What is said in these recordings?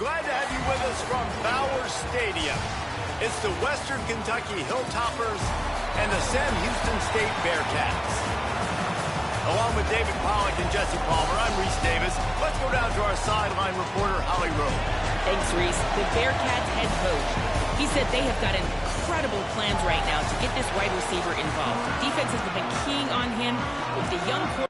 glad to have you with us from Bowers Stadium. It's the Western Kentucky Hilltoppers and the Sam Houston State Bearcats. Along with David Pollack and Jesse Palmer, I'm Reese Davis. Let's go down to our sideline reporter, Holly Rowe. Thanks, Reese. The Bearcats head coach, he said they have got incredible plans right now to get this wide receiver involved. The defense has been keying on him with the young quarterback.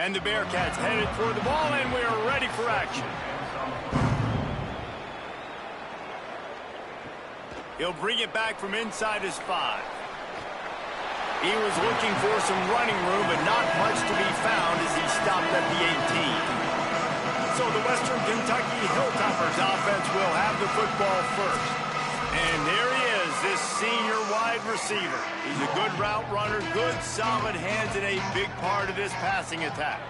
And the Bearcats headed toward the ball, and we are ready for action. He'll bring it back from inside his 5. He was looking for some running room, but not much to be found as he stopped at the 18. So the Western Kentucky Hilltoppers offense will have the football first. And there he is, this senior wide receiver. He's a good route runner, good solid hands, and a big part of this passing attack.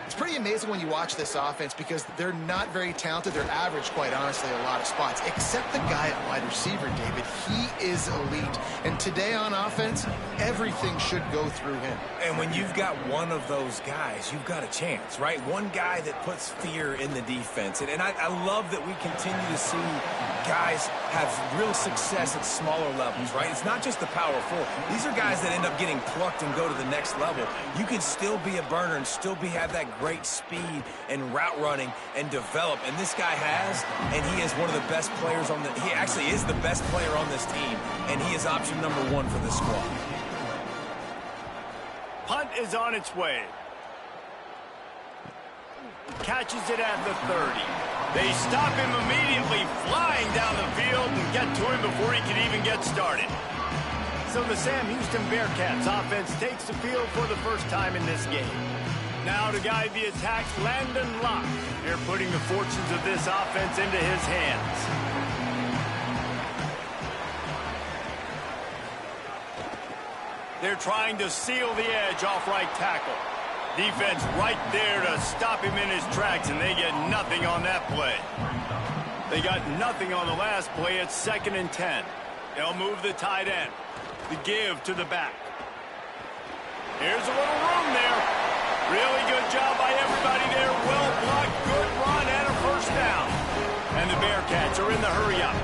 It's pretty amazing when you watch this offense because they're not very talented. They're average, quite honestly, a lot of spots. Except the guy at wide receiver, David. He is elite. And today on offense, everything should go through him. And when you've got one of those guys, you've got a chance, right? One guy that puts fear in the defense. And I love that we continue to see guys have real success at smaller levels, right? It's not just the power 4. These are guys that end up getting plucked and go to the next level. You can still be a burner and still have that great speed and route running and develop. And this guy has, and he is one of the best players on he actually is the best player on this team, and he is option number 1 for the squad. Punt is on its way. Catches it at the 30. They stop him immediately, flying down the field and get to him before he can even get started. So the Sam Houston Bearcats offense takes the field for the first time in this game. Now to guide the attack, Landon Locke. They're putting the fortunes of this offense into his hands. They're trying to seal the edge off right tackle. Defense right there to stop him in his tracks, and they get nothing on that play. They got nothing on the last play. It's 2nd and 10. They'll move the tight end. The give to the back. Here's a little room there. Really good job by everybody there. Well blocked, good run, and a first down. And the Bearcats are in the hurry-up.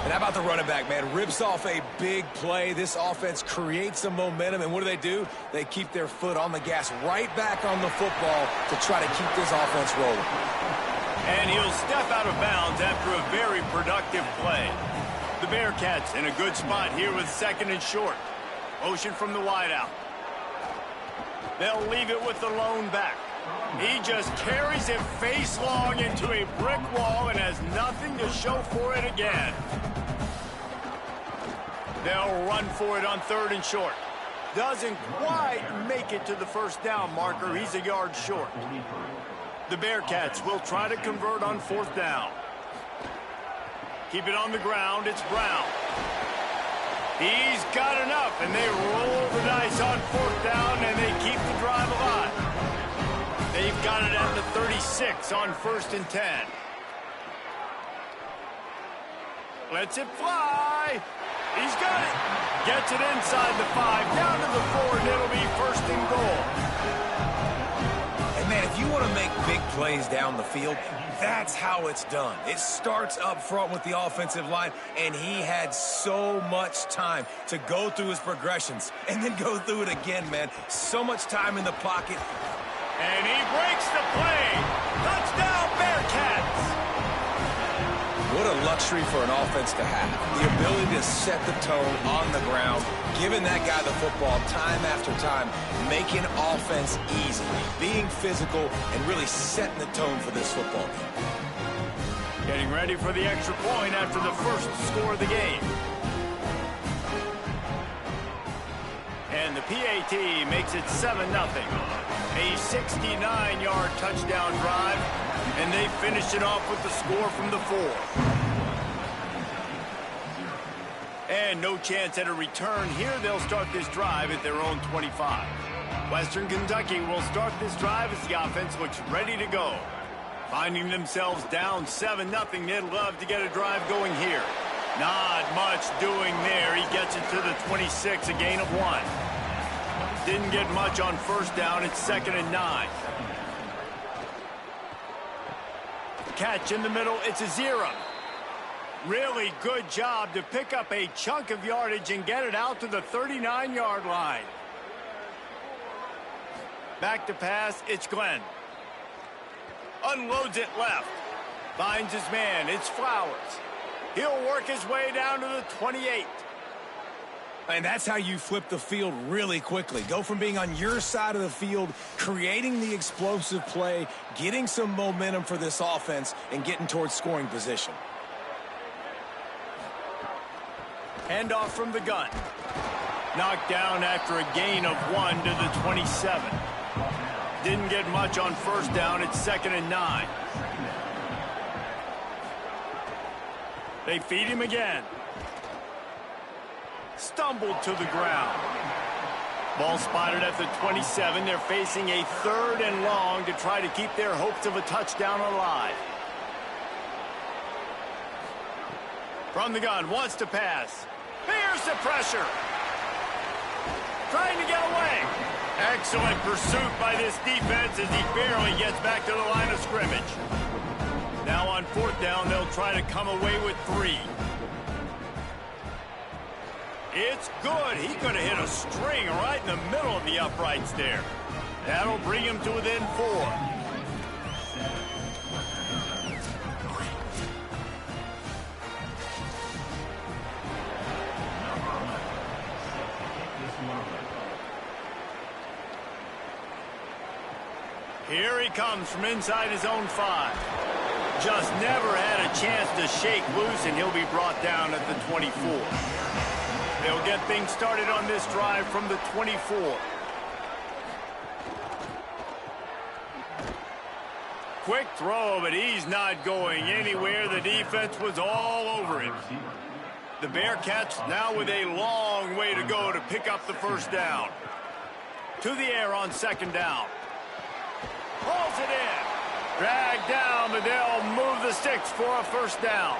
And how about the running back, man? Rips off a big play. This offense creates some momentum, and what do? They keep their foot on the gas, right back on the football to try to keep this offense rolling. And he'll step out of bounds after a very productive play. The Bearcats in a good spot here with 2nd and short. Motion from the wideout. They'll leave it with the lone back. He just carries it face long into a brick wall and has nothing to show for it again. They'll run for it on 3rd and short. Doesn't quite make it to the first down marker. He's a yard short. The Bearcats will try to convert on 4th down. Keep it on the ground. It's Brown. He's got enough, and they roll the dice on 4th down, and they keep the drive alive. They've got it at the 36 on 1st and 10. Lets it fly. He's got it. Gets it inside the 5, down to the 4, and it'll be 1st and goal. And, man, if you want to make big plays down the field, that's how it's done. It starts up front with the offensive line, and he had so much time to go through his progressions and then go through it again, man. So much time in the pocket. And he breaks the play. Touchdown, Bearcats. What a luxury for an offense to have. The ability to set the tone on the ground, giving that guy the football time after time, making offense easy, being physical, and really setting the tone for this football game. Getting ready for the extra point after the first score of the game. And the PAT makes it 7-0. A 69-yard touchdown drive, and they finish it off with the score from the 4. and no chance at a return. Here they'll start this drive at their own 25. Western Kentucky will start this drive as the offense looks ready to go. Finding themselves down 7-0, they'd love to get a drive going here. Not much doing there. He gets it to the 26, a gain of 1. Didn't get much on first down. It's 2nd and 9. Catch in the middle. It's a 0. Really good job to pick up a chunk of yardage and get it out to the 39-yard line. Back to pass. It's Glenn. Unloads it left. Finds his man. It's Flowers. He'll work his way down to the 28. And that's how you flip the field really quickly. Go from being on your side of the field, creating the explosive play, getting some momentum for this offense, and getting towards scoring position. Handoff from the gun. Knocked down after a gain of 1 to the 27. Didn't get much on first down. It's 2nd and 9. They feed him again. Stumbled to the ground. Ball spotted at the 27. They're facing a 3rd and long to try to keep their hopes of a touchdown alive. From the gun, wants to pass. Fears the pressure. Trying to get away. Excellent pursuit by this defense as he barely gets back to the line of scrimmage. Now on 4th down, they'll try to come away with 3. It's good. He could have hit a string right in the middle of the uprights there. That'll bring him to within 4. Here he comes from inside his own 5. Just never had a chance to shake loose, and he'll be brought down at the 24. They'll get things started on this drive from the 24. Quick throw, but he's not going anywhere. The defense was all over him. The Bearcats now with a long way to go to pick up the first down. To the air on 2nd down. Pulls it in. Dragged down, but they'll move the sticks for a first down.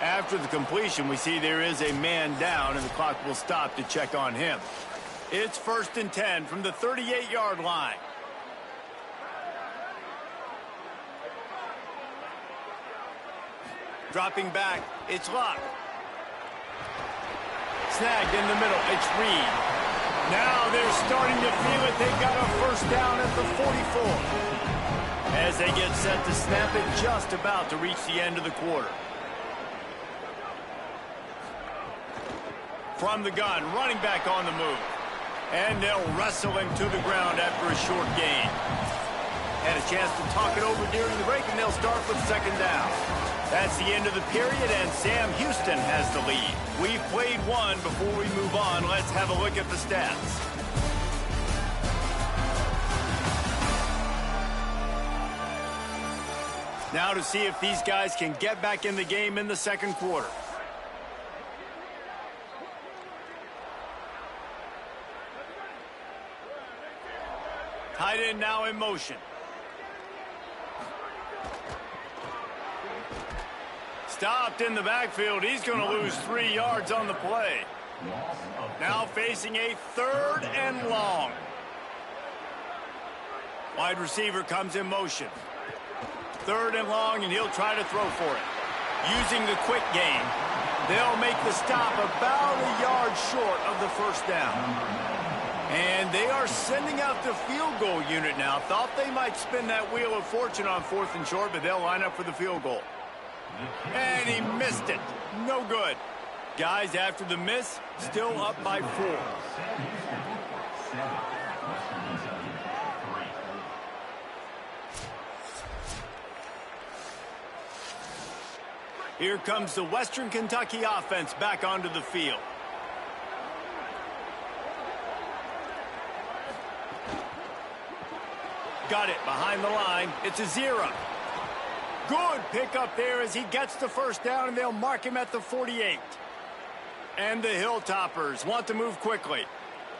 After the completion, we see there is a man down, and the clock will stop to check on him. It's 1st and 10 from the 38-yard line. Dropping back, it's Locke. Snagged in the middle, it's Reed. Now they're starting to feel it. They've got a first down at the 44. As they get set to snap it, just about to reach the end of the quarter. From the gun, running back on the move. And they'll wrestle him to the ground after a short gain. Had a chance to talk it over during the break, and they'll start with 2nd down. That's the end of the period, and Sam Houston has the lead. We've played one. Before we move on, let's have a look at the stats. Now to see if these guys can get back in the game in the 2nd quarter. Tight end now in motion. Stopped in the backfield. He's going to lose 3 yards on the play. Now facing a 3rd and long. Wide receiver comes in motion. 3rd and long, and he'll try to throw for it. Using the quick game, they'll make the stop about a yard short of the first down. And they are sending out the field goal unit now. Thought they might spin that wheel of fortune on 4th and short, but they'll line up for the field goal. And he missed it. No good. Guys, after the miss, still up by 4. Here comes the Western Kentucky offense back onto the field. Got it behind the line. It's a 0. Good pickup there as he gets the first down, and they'll mark him at the 48. And the Hilltoppers want to move quickly.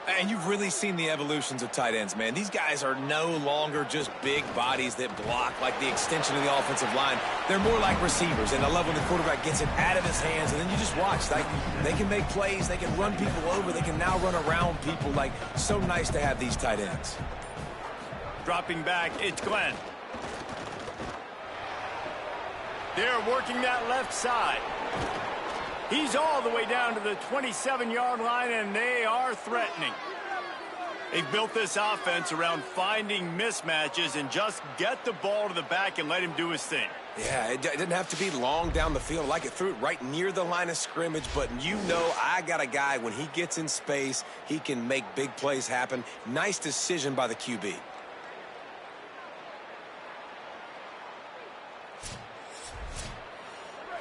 And you've really seen the evolutions of tight ends, man. These guys are no longer just big bodies that block like the extension of the offensive line. They're more like receivers, and I love when the quarterback gets it out of his hands, and then you just watch. Like, they can make plays, they can run people over, they can now run around people. Like, so nice to have these tight ends. Dropping back, it's Glenn. They're working that left side. He's all the way down to the 27-yard line, and they are threatening. They've built this offense around finding mismatches and just get the ball to the back and let him do his thing. Yeah, it didn't have to be long down the field. Like, it threw it right near the line of scrimmage, but you know I got a guy, when he gets in space, he can make big plays happen. Nice decision by the QB.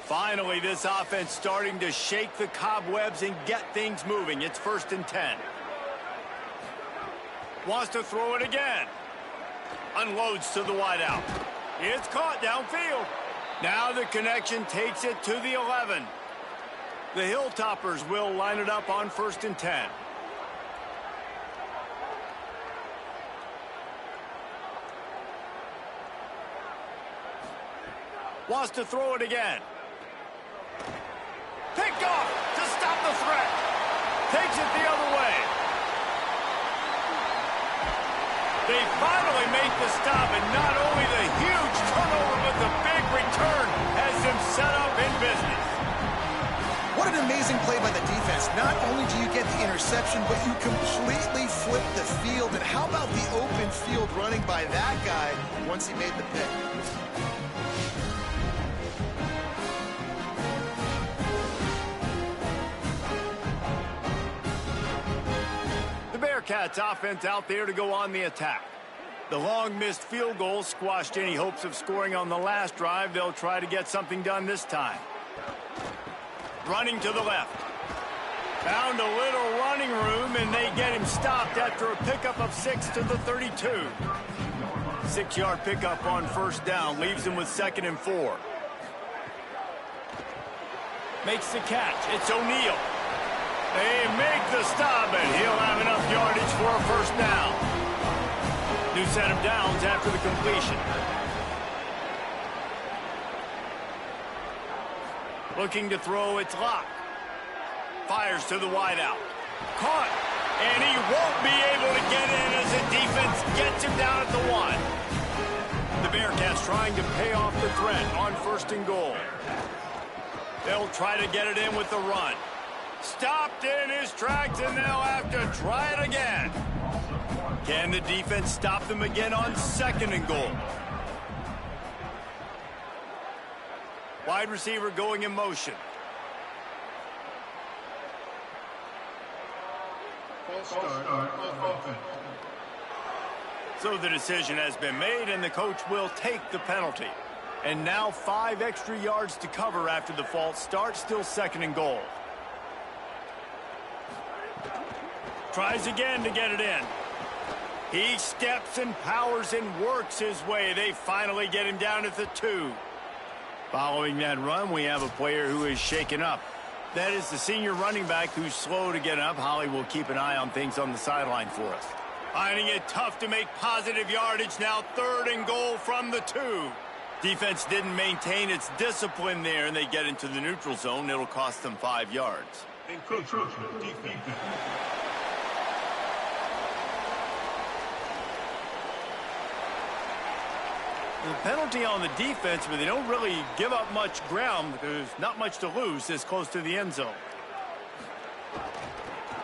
Finally, this offense starting to shake the cobwebs and get things moving. It's 1st and 10. Wants to throw it again. Unloads to the wideout. It's caught downfield. Now the connection takes it to the 11. The Hilltoppers will line it up on 1st and 10. Wants to throw it again. Picked off to stop the threat. Takes it the other way. They finally make the stop, and not only the huge turnover, but the big return has them set up in business. What an amazing play by the defense. Not only do you get the interception, but you completely flip the field. And how about the open field running by that guy once he made the pick? Bearcats offense out there to go on the attack. The long missed field goal squashed any hopes of scoring on the last drive. They'll try to get something done this time. Running to the left. Found a little running room, and they get him stopped after a pickup of 6 to the 32. 6-yard pickup on 1st down leaves him with 2nd and 4. Makes the catch. It's O'Neal. They make the stop, and he'll have enough yardage for a 1st down. New set of downs after the completion. Looking to throw, it's Locke. Fires to the wideout. Caught, and he won't be able to get in as the defense gets him down at the 1. The Bearcats trying to pay off the threat on 1st and goal. They'll try to get it in with the run. Stopped in his tracks, and they'll have to try it again. Can the defense stop them again on 2nd and goal? Wide receiver going in motion. So the decision has been made, and the coach will take the penalty. And now 5 extra yards to cover after the false start. Still 2nd and goal. Tries again to get it in. He steps and powers and works his way. They finally get him down at the 2. Following that run, we have a player who is shaken up. That is the senior running back who's slow to get up. Holly will keep an eye on things on the sideline for us. Finding it tough to make positive yardage now. 3rd and goal from the 2. Defense didn't maintain its discipline there, and they get into the neutral zone. It'll cost them 5 yards. Encroachment defense. The penalty on the defense, but they don't really give up much ground. There's not much to lose this close to the end zone.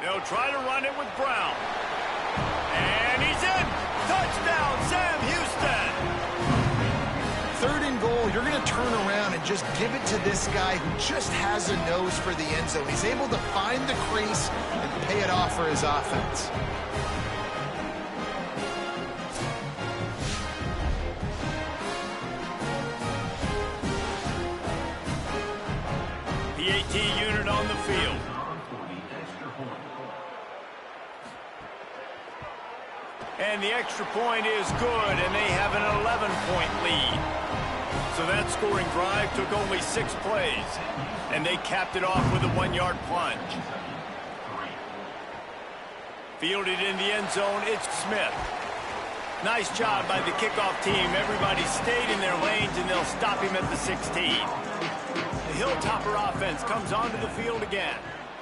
They'll try to run it with Brown. And he's in. Touchdown, Sam Houston. 3rd and goal, you're going to turn around and just give it to this guy who just has a nose for the end zone. He's able to find the crease and pay it off for his offense. PAT unit on the field. And the extra point is good, and they have an 11-point lead. So that scoring drive took only 6 plays, and they capped it off with a 1-yard plunge. Fielded in the end zone, it's Smith. Nice job by the kickoff team. Everybody stayed in their lanes, and they'll stop him at the 16. The Hilltopper offense comes onto the field again.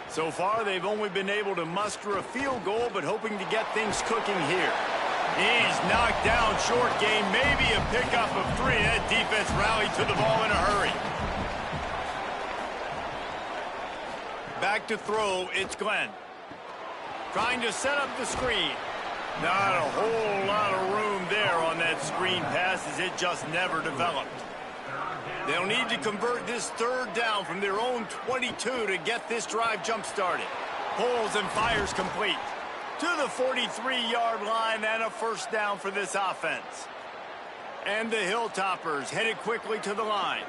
So far, they've only been able to muster a field goal, but hoping to get things cooking here. He's knocked down short game, maybe a pickup of 3. That defense rallied to the ball in a hurry. Back to throw, it's Glenn. Trying to set up the screen. Not a whole lot of room there on that screen pass, as it just never developed. They'll need to convert this 3rd down from their own 22 to get this drive jump-started. Pulls and fires complete. To the 43-yard line, and a 1st down for this offense. And the Hilltoppers headed quickly to the line.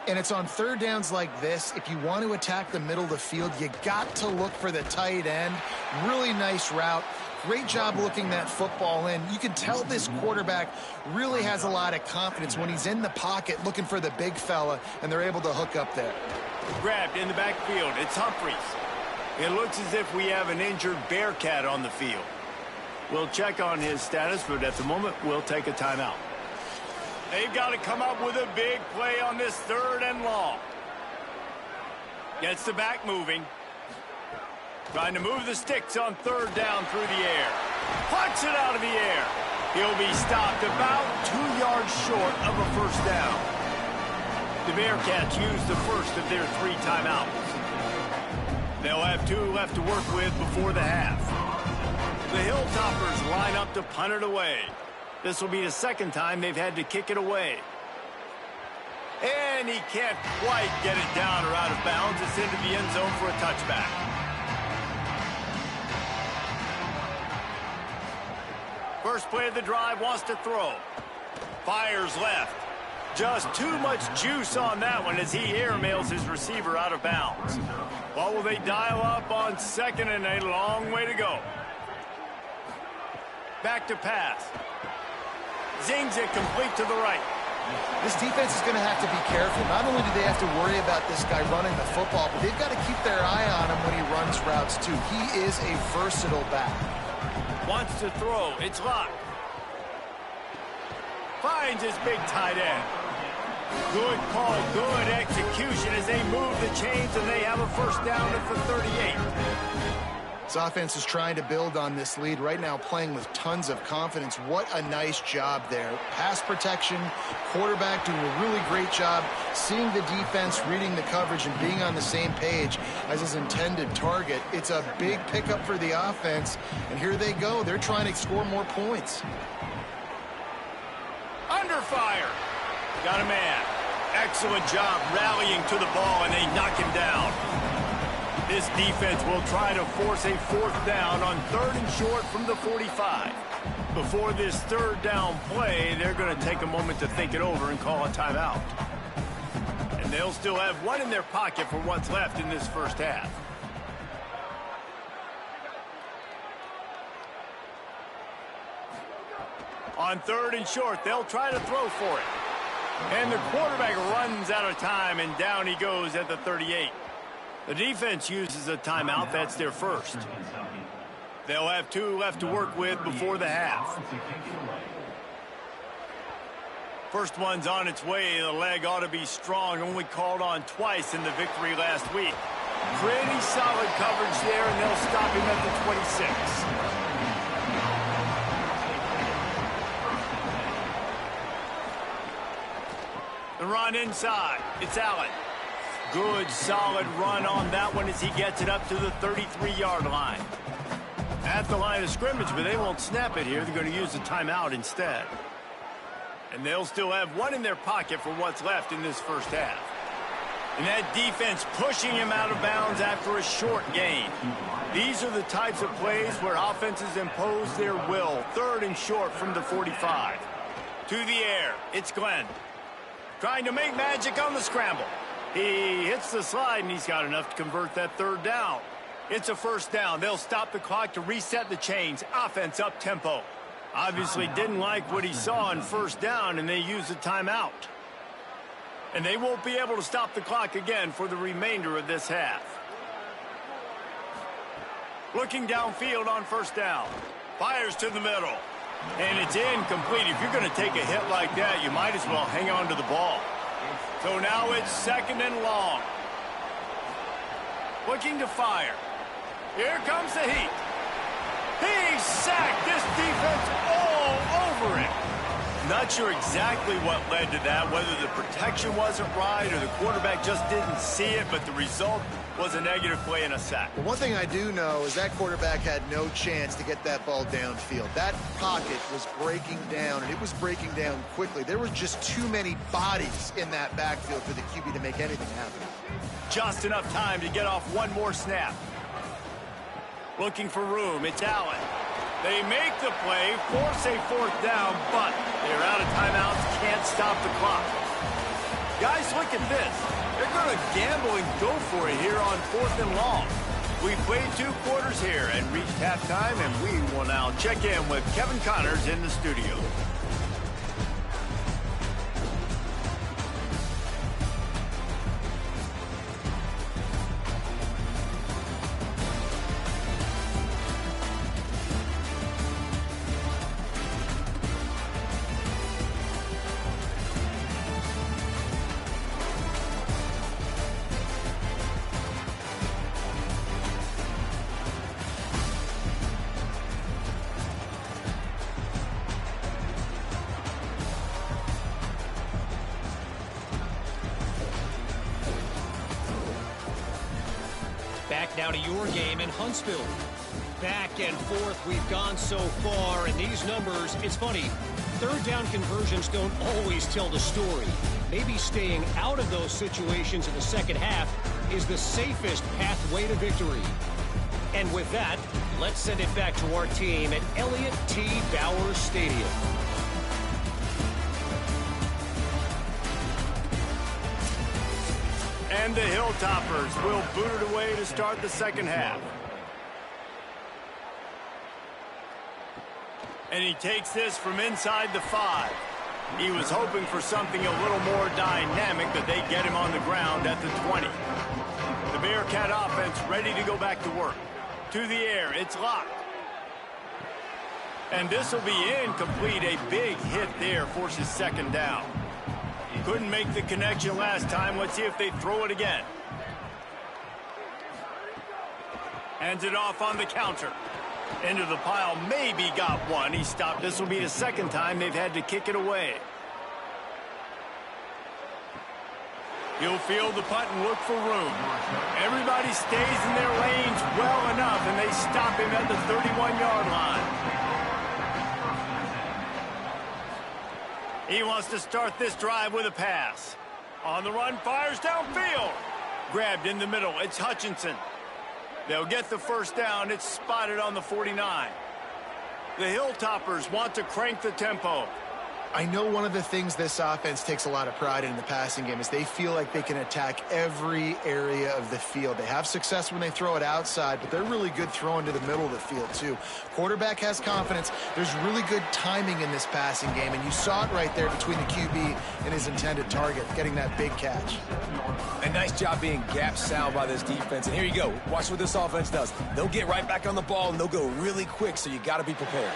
And it's on 3rd downs like this, if you want to attack the middle of the field, you got to look for the tight end. Really nice route. Great job looking that football in. You can tell this quarterback really has a lot of confidence when he's in the pocket looking for the big fella, and they're able to hook up there. Grabbed in the backfield. It's Humphries. It looks as if we have an injured Bearcat on the field. We'll check on his status, but at the moment, we'll take a timeout. They've got to come up with a big play on this 3rd and long. Gets the back moving. Trying to move the sticks on 3rd down through the air. Plucks it out of the air. He'll be stopped about 2 yards short of a 1st down. The Bearcats use the first of their 3 timeouts. They'll have 2 left to work with before the half. The Hilltoppers line up to punt it away. This will be the 2nd time they've had to kick it away. And he can't quite get it down or out of bounds. It's into the end zone for a touchback. First play of the drive, wants to throw. Fires left. Just too much juice on that one as he airmails his receiver out of bounds. What will they dial up on 2nd and a long way to go? Back to pass. Zings it complete to the right. This defense is going to have to be careful. Not only do they have to worry about this guy running the football, but they've got to keep their eye on him when he runs routes too. He is a versatile back. Wants to throw. It's locked. Finds his big tight end. Good call, good execution as they move the chains, and they have a 1st down at the 38. This offense is trying to build on this lead right now, playing with tons of confidence. What a nice job there. Pass protection, quarterback doing a really great job, seeing the defense, reading the coverage, and being on the same page as his intended target. It's a big pickup for the offense, and here they go. They're trying to score more points. Under fire. Got a man. Excellent job rallying to the ball, and they knock him down. This defense will try to force a 4th down on 3rd and short from the 45. Before this 3rd down play, they're going to take a moment to think it over and call a timeout. And they'll still have 1 in their pocket for what's left in this 1st half. On 3rd and short, they'll try to throw for it. And the quarterback runs out of time, and down he goes at the 38. The defense uses a timeout. That's their first. They'll have 2 left to work with before the half. First one's on its way. The leg ought to be strong. Only called on twice in the victory last week. Pretty solid coverage there, and they'll stop him at the 26. The run inside. It's Allen. Good, solid run on that one as he gets it up to the 33-yard line. At the line of scrimmage, but they won't snap it here. They're going to use the timeout instead. And they'll still have 1 in their pocket for what's left in this 1st half. And that defense pushing him out of bounds after a short gain. These are the types of plays where offenses impose their will. 3rd and short from the 45. To the air, it's Glenn. Trying to make magic on the scramble. He hits the slide, and he's got enough to convert that 3rd down. It's a 1st down. They'll stop the clock to reset the chains. Offense up tempo. Obviously didn't like what he saw on 1st down, and they use the timeout. And they won't be able to stop the clock again for the remainder of this half. Looking downfield on first down. Fires to the middle. And it's incomplete. If you're going to take a hit like that, you might as well hang on to the ball. So now it's 2nd and long. Looking to fire. Here comes the heat. He sacked this defense all over it. Not sure exactly what led to that, whether the protection wasn't right or the quarterback just didn't see it, but the result was a negative play and a sack. Well, one thing I do know is that quarterback had no chance to get that ball downfield. That pocket was breaking down, and it was breaking down quickly. There were just too many bodies in that backfield for the QB to make anything happen. Just enough time to get off one more snap. Looking for room. It's Allen. They make the play, force a 4th down, but they're out of timeouts, can't stop the clock. Guys, look at this. They're going to gamble and go for it here on 4th and long. We've played 2 quarters here and reached halftime, and we will now check in with Kevin Connors in the studio. Back now to your game in Huntsville. Back and forth we've gone so far, and these numbers, it's funny, 3rd down conversions don't always tell the story. Maybe staying out of those situations in the second half is the safest pathway to victory. And with that, let's send it back to our team at Elliott T. Bowers Stadium. And the Hilltoppers will boot it away to start the second half. And he takes this from inside the 5. He was hoping for something a little more dynamic, but they get him on the ground at the 20. The Bearcat offense ready to go back to work. To the air, it's locked. And this will be incomplete. A big hit there forces 2nd down. Couldn't make the connection last time. Let's see if they throw it again. Hands it off on the counter. Into the pile, maybe got one. He stopped. This will be the 2nd time they've had to kick it away. He'll field the punt and look for room. Everybody stays in their lanes well enough, and they stop him at the 31-yard line. He wants to start this drive with a pass. On the run, fires downfield. Grabbed in the middle, it's Hutchinson. They'll get the 1st down. It's spotted on the 49. The Hilltoppers want to crank the tempo. I know one of the things this offense takes a lot of pride in the passing game is they feel like they can attack every area of the field. They have success when they throw it outside, but they're really good throwing to the middle of the field too. Quarterback has confidence. There's really good timing in this passing game, and you saw it right there between the QB and his intended target, getting that big catch. A nice job being gap sound by this defense. And here you go. Watch what this offense does. They'll get right back on the ball, and they'll go really quick, so you got to be prepared.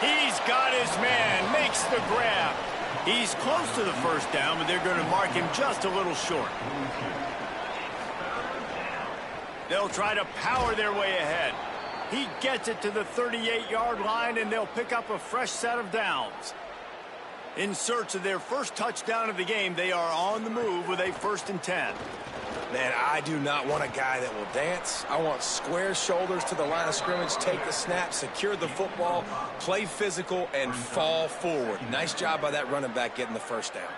He's got his man, makes the grab. He's close to the 1st down, but they're going to mark him just a little short. They'll try to power their way ahead. He gets it to the 38-yard line, and they'll pick up a fresh set of downs. In search of their first touchdown of the game, they are on the move with a 1st and 10. Man, I do not want a guy that will dance. I want square shoulders to the line of scrimmage, take the snap, secure the football, play physical, and fall forward. Nice job by that running back getting the 1st down.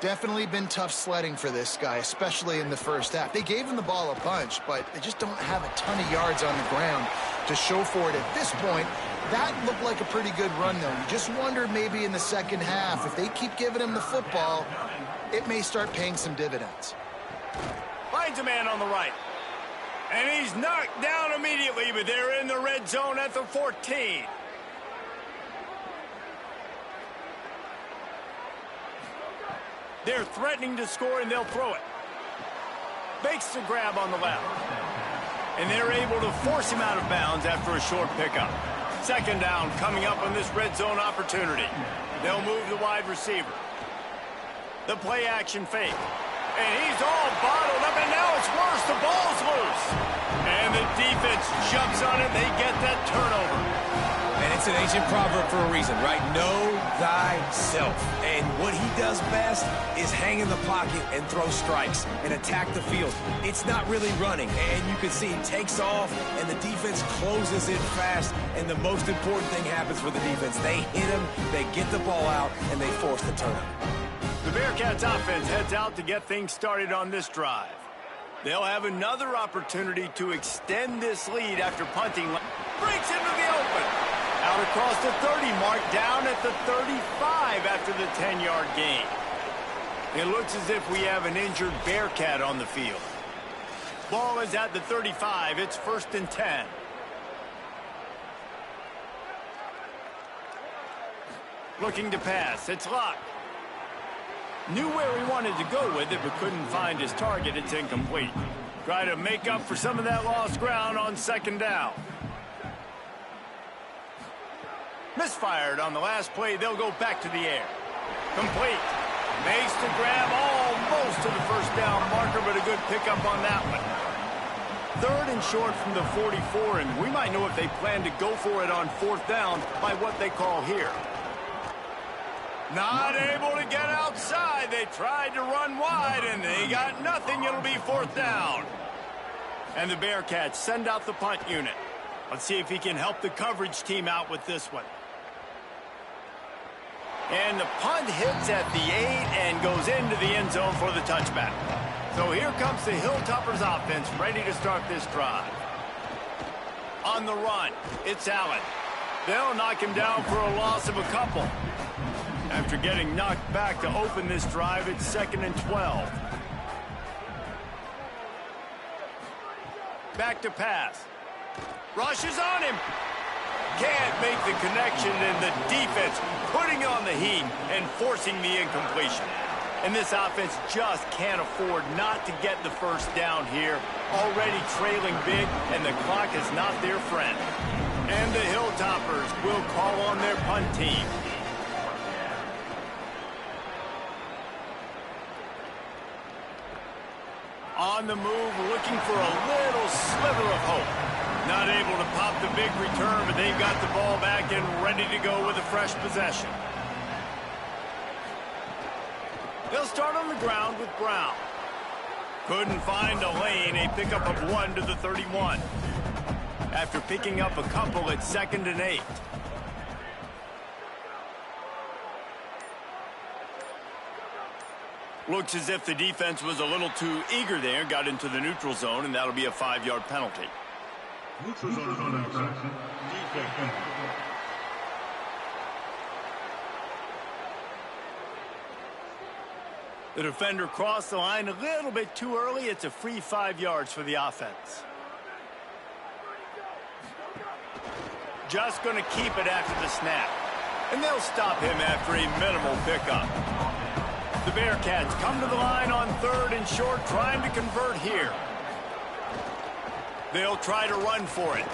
Definitely been tough sledding for this guy, especially in the first half. They gave him the ball a bunch, but they just don't have a ton of yards on the ground to show for it at this point. That looked like a pretty good run, though. You just wonder maybe in the second half, if they keep giving him the football, it may start paying some dividends. Finds a man on the right. And he's knocked down immediately, but they're in the red zone at the 14. They're threatening to score, and they'll throw it. Makes the grab on the left. And they're able to force him out of bounds after a short pickup. Second down coming up on this red zone opportunity. They'll move the wide receiver. The play action fake. And he's all bottled up, and now it's worse. The ball's loose. And the defense jumps on it. They get that turnover. And it's an ancient proverb for a reason, right? Know thyself. And what he does best is hang in the pocket and throw strikes and attack the field. It's not really running. And you can see he takes off, and the defense closes in fast. And the most important thing happens for the defense. They hit him, they get the ball out, and they force the turnover. The Bearcats offense heads out to get things started on this drive. They'll have another opportunity to extend this lead after punting. Breaks into the open. Out across the 30 mark, down at the 35 after the 10-yard gain. It looks as if we have an injured Bearcat on the field. Ball is at the 35. It's 1st and 10. Looking to pass. It's Locke. Knew where he wanted to go with it, but couldn't find his target. It's incomplete. Try to make up for some of that lost ground on second down. Misfired on the last play. They'll go back to the air. Complete. Makes the grab almost to the first down marker, but a good pickup on that one. 3rd and short from the 44, and we might know if they plan to go for it on 4th down by what they call here. Not able to get outside. They tried to run wide, and they got nothing. It'll be 4th down. And the Bearcats send out the punt unit. Let's see if he can help the coverage team out with this one. And the punt hits at the 8 and goes into the end zone for the touchback. So here comes the Hilltoppers offense ready to start this drive. On the run, it's Allen. They'll knock him down for a loss of a couple. After getting knocked back to open this drive, it's 2nd and 12. Back to pass. Rushes on him. Can't make the connection, and the defense putting on the heat and forcing the incompletion. And this offense just can't afford not to get the first down here. Already trailing big, and the clock is not their friend. And the Hilltoppers will call on their punt team. On the move, looking for a little sliver of hope. Not able to pop the big return, but they've got the ball back and ready to go with a fresh possession. They'll start on the ground with Brown. Couldn't find a lane, a pickup of 1 to the 31. After picking up a couple, it's 2nd and 8. Looks as if the defense was a little too eager there, got into the neutral zone, and that'll be a 5-yard penalty. Neutral zone infraction. Defense. The defender crossed the line a little bit too early. It's a free 5 yards for the offense. Just going to keep it after the snap. And they'll stop him after a minimal pickup. The Bearcats come to the line on 3rd and short, trying to convert here. They'll try to run for it.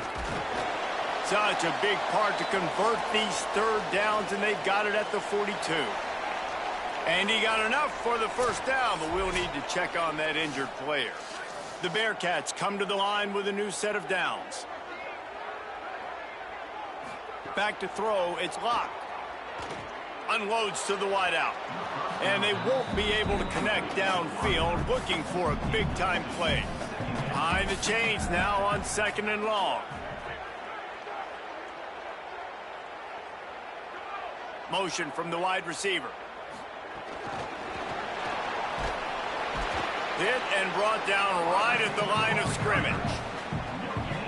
Such a big part to convert these 3rd downs, and they've got it at the 42. And he got enough for the first down, but we'll need to check on that injured player. The Bearcats come to the line with a new set of downs. Back to throw, it's Locke. Unloads to the wideout. And they won't be able to connect downfield, looking for a big-time play. Behind the chains now on 2nd and long. Motion from the wide receiver. Hit and brought down right at the line of scrimmage.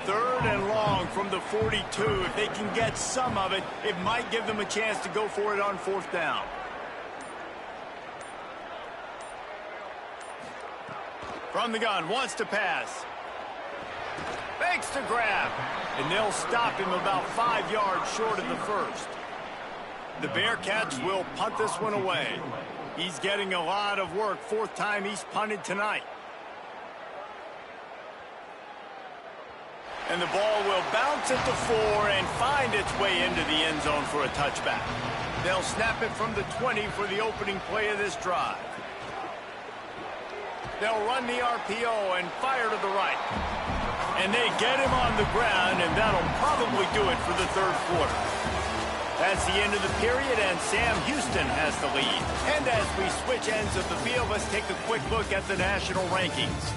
3rd and long from the 42. If they can get some of it, it might give them a chance to go for it on 4th down. From the gun, wants to pass. Makes the grab. And they'll stop him about 5 yards short of the first. The Bearcats will punt this one away. He's getting a lot of work. Fourth time he's punted tonight. And the ball will bounce at the 4 and find its way into the end zone for a touchback. They'll snap it from the 20 for the opening play of this drive. They'll run the RPO and fire to the right. And they get him on the ground, and that'll probably do it for the third quarter. That's the end of the period, and Sam Houston has the lead. And as we switch ends of the field, let's take a quick look at the national rankings.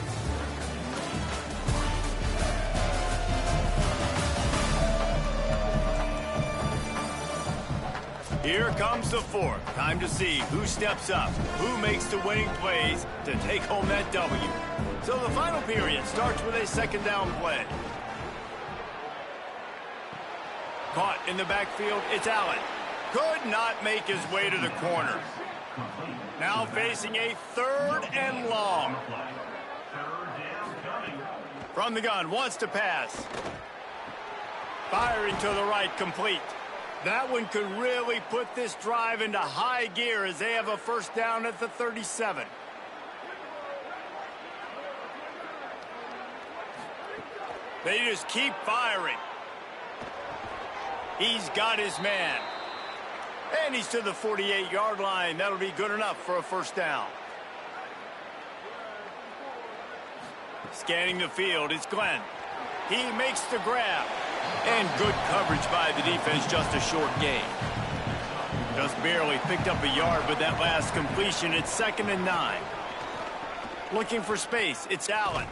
Here comes the fourth. Time to see who steps up, who makes the winning plays to take home that W. So the final period starts with a second down play. Caught in the backfield, it's Allen. Could not make his way to the corner. Now facing a third and long. From the gun, wants to pass. Firing to the right, complete. That one could really put this drive into high gear as they have a first down at the 37. They just keep firing. He's got his man. And he's to the 48-yard line. That'll be good enough for a first down. Scanning the field, it's Glenn. He makes the grab. And good coverage by the defense, just a short gain. Just barely picked up a yard with that last completion. It's 2nd and 9. Looking for space, it's Allen.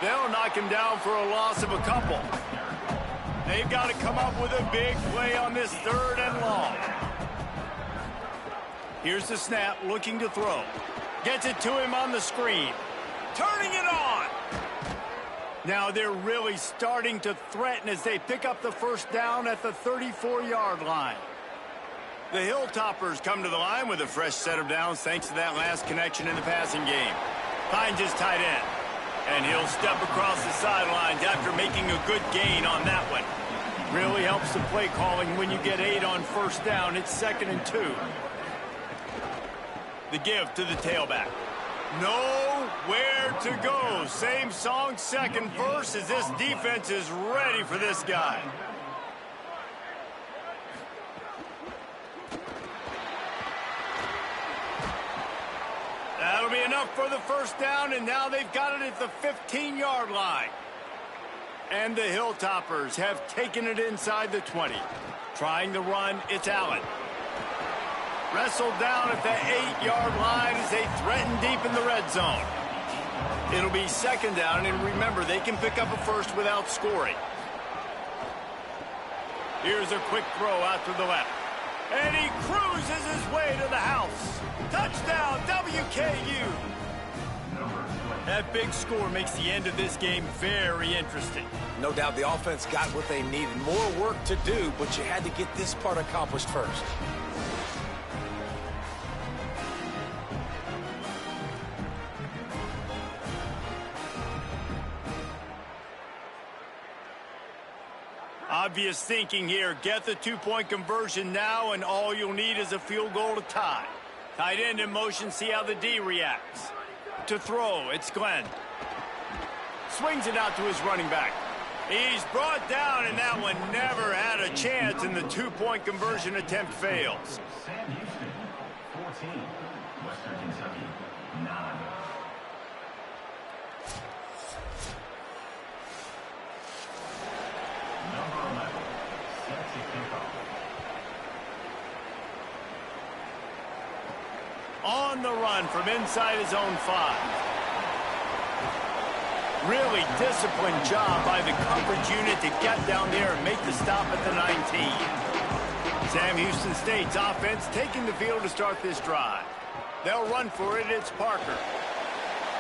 They'll knock him down for a loss of a couple. They've got to come up with a big play on this third and long. Here's the snap, looking to throw. Gets it to him on the screen. Turning it on. Now they're really starting to threaten as they pick up the first down at the 34-yard line. The Hilltoppers come to the line with a fresh set of downs thanks to that last connection in the passing game. Finds his tight end. And he'll step across the sidelines after making a good gain on that one. Really helps the play calling when you get 8 on first down. It's 2nd and 2. The give to the tailback. Nowhere to go. Same song, second verse, as this defense is ready for this guy. That'll be enough for the first down, and now they've got it at the 15-yard line. And the Hilltoppers have taken it inside the 20. Trying to run, it's Allen. Wrestled down at the 8-yard line as they threaten deep in the red zone. It'll be second down, and remember, they can pick up a first without scoring. Here's a quick throw out to the left. And he cruises his way to the house. Touchdown, WKU. That big score makes the end of this game very interesting. No doubt the offense got what they needed. More work to do, but you had to get this part accomplished first. Obvious thinking here. Get the two-point conversion now, and all you'll need is a field goal to tie. Tight end in motion, see how the D reacts. To throw, it's Glenn. Swings it out to his running back. He's brought down, and that one never had a chance, and the two-point conversion attempt fails. Sam Houston, 14. Western Kentucky, 9. Number 11, set to kick off. On the run from inside his own 5. Really disciplined job by the coverage unit to get down there and make the stop at the 19. Sam Houston State's offense taking the field to start this drive. They'll run for it. It's Parker.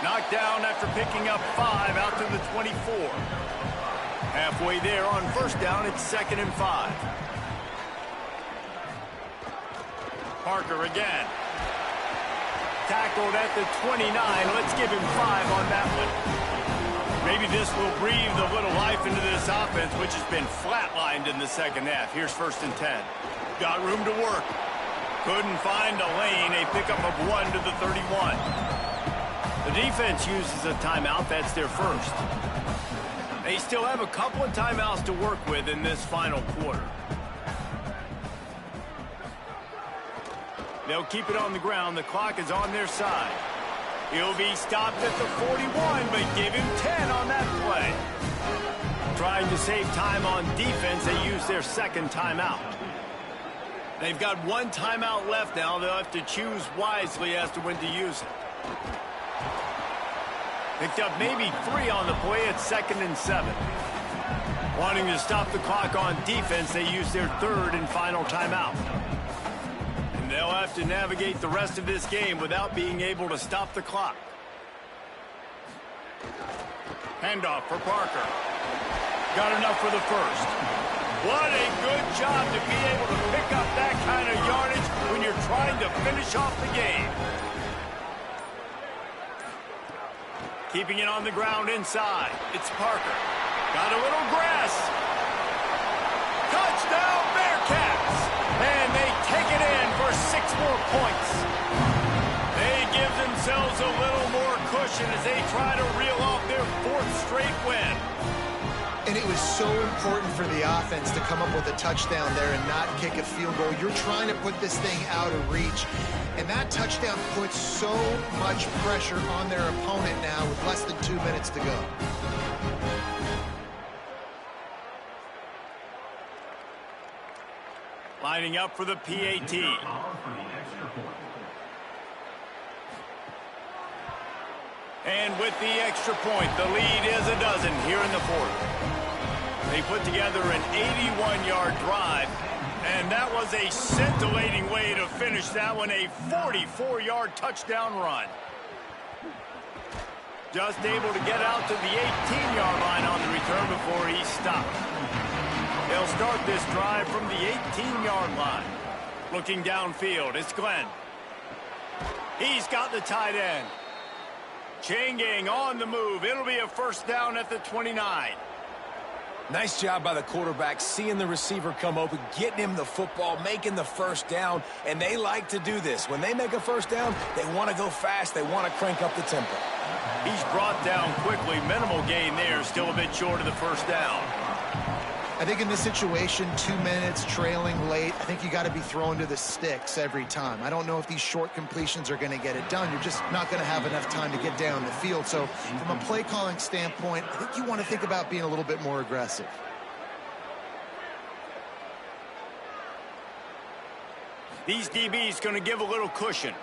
Knocked down after picking up 5 out to the 24. Halfway there on first down, it's 2nd and 5. Parker again. Tackled at the 29. Let's give him 5 on that one. Maybe this will breathe a little life into this offense, which has been flatlined in the second half. Here's 1st and 10. Got room to work. Couldn't find a lane. A pickup of 1 to the 31. The defense uses a timeout. That's their first. They still have a couple of timeouts to work with in this final quarter. They'll keep it on the ground. The clock is on their side. He'll be stopped at the 41, but give him 10 on that play. Trying to save time on defense, they use their second timeout. They've got 1 timeout left now. They'll have to choose wisely as to when to use it. Picked up maybe 3 on the play at 2nd and 7. Wanting to stop the clock on defense, they use their third and final timeout. And they'll have to navigate the rest of this game without being able to stop the clock. Handoff for Parker. Got enough for the first. What a good job to be able to pick up that kind of yardage when you're trying to finish off the game. Keeping it on the ground inside. It's Parker. Got a little grass. Touchdown Bearcats! And they take it in for 6 more points. They give themselves a little more cushion as they try to reel off their 4th straight win. And it was so important for the offense to come up with a touchdown there and not kick a field goal. You're trying to put this thing out of reach. And that touchdown puts so much pressure on their opponent now with less than 2 minutes to go. Lining up for the PAT. And with the extra point, the lead is a dozen here in the 4th. They put together an 81-yard drive, and that was a scintillating way to finish that one, a 44-yard touchdown run. Just able to get out to the 18-yard line on the return before he stopped. They'll start this drive from the 18-yard line. Looking downfield, it's Glenn. He's got the tight end. Chain gang on the move. It'll be a first down at the 29. Nice job by the quarterback, seeing the receiver come open, getting him the football, making the first down, and they like to do this. When they make a first down, they want to go fast. They want to crank up the tempo. He's brought down quickly. Minimal gain there. Still a bit short of the first down. I think in this situation, 2 minutes, trailing late, I think you got to be thrown to the sticks every time. I don't know if these short completions are going to get it done. You're just not going to have enough time to get down the field. So from a play calling standpoint, I think you want to think about being a little bit more aggressive. These DBs going to give a little cushion.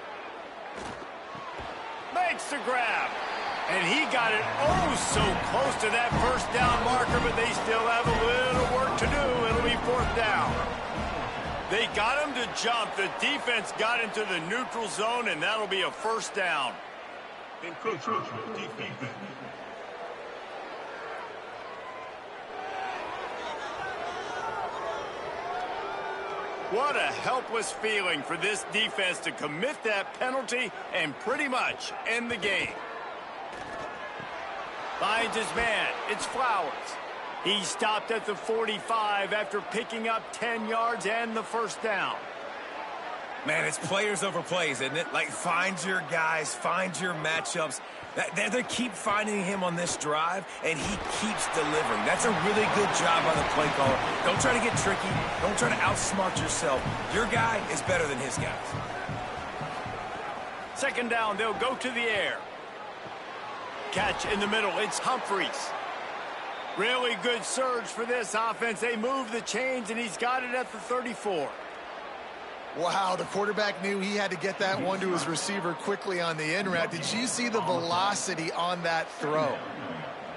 Makes the grab. And he got it oh so close to that first down marker, but they still have a little work to do. It'll be 4th down. They got him to jump. The defense got into the neutral zone, and that'll be a first down. What a helpless feeling for this defense to commit that penalty and pretty much end the game. Finds his man. It's Flowers. He stopped at the 45 after picking up 10 yards and the first down. Man, it's players over plays, isn't it? Like, find your guys, find your matchups. They keep finding him on this drive, and he keeps delivering. That's a really good job by the play caller. Don't try to get tricky. Don't try to outsmart yourself. Your guy is better than his guys. Second down, they'll go to the air. Catch in the middle, it's Humphreys. Really good surge for this offense. They move the chains, and he's got it at the 34. Wow, the quarterback knew he had to get that one to his receiver quickly on the in route. Did you see the velocity on that throw?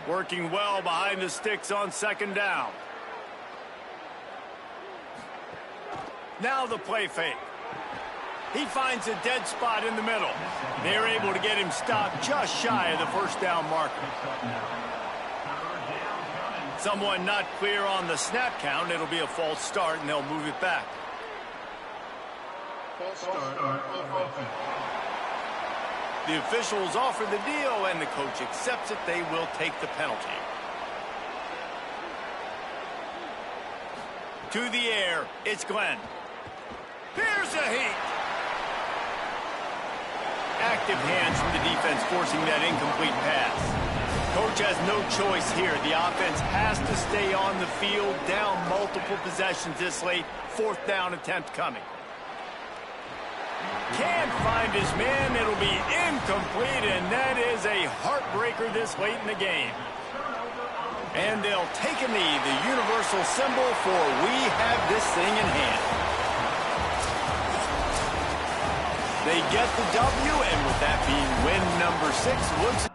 Working well behind the sticks on second down. Now the play fake. He finds a dead spot in the middle. They're able to get him stopped just shy of the first down marker. Someone not clear on the snap count. It'll be a false start, and they'll move it back. The officials offer the deal, and the coach accepts it. They will take the penalty. To the air, it's Glenn. Here's a heat. active hands from the defense forcing that incomplete pass. Coach has no choice here. The offense has to stay on the field, down multiple possessions this late. 4th down attempt coming. Can't find his man. It'll be incomplete, and that is a heartbreaker this late in the game. And they'll take a knee, the universal symbol for we have this thing in hand. They get the W, and with that being win number 6, looks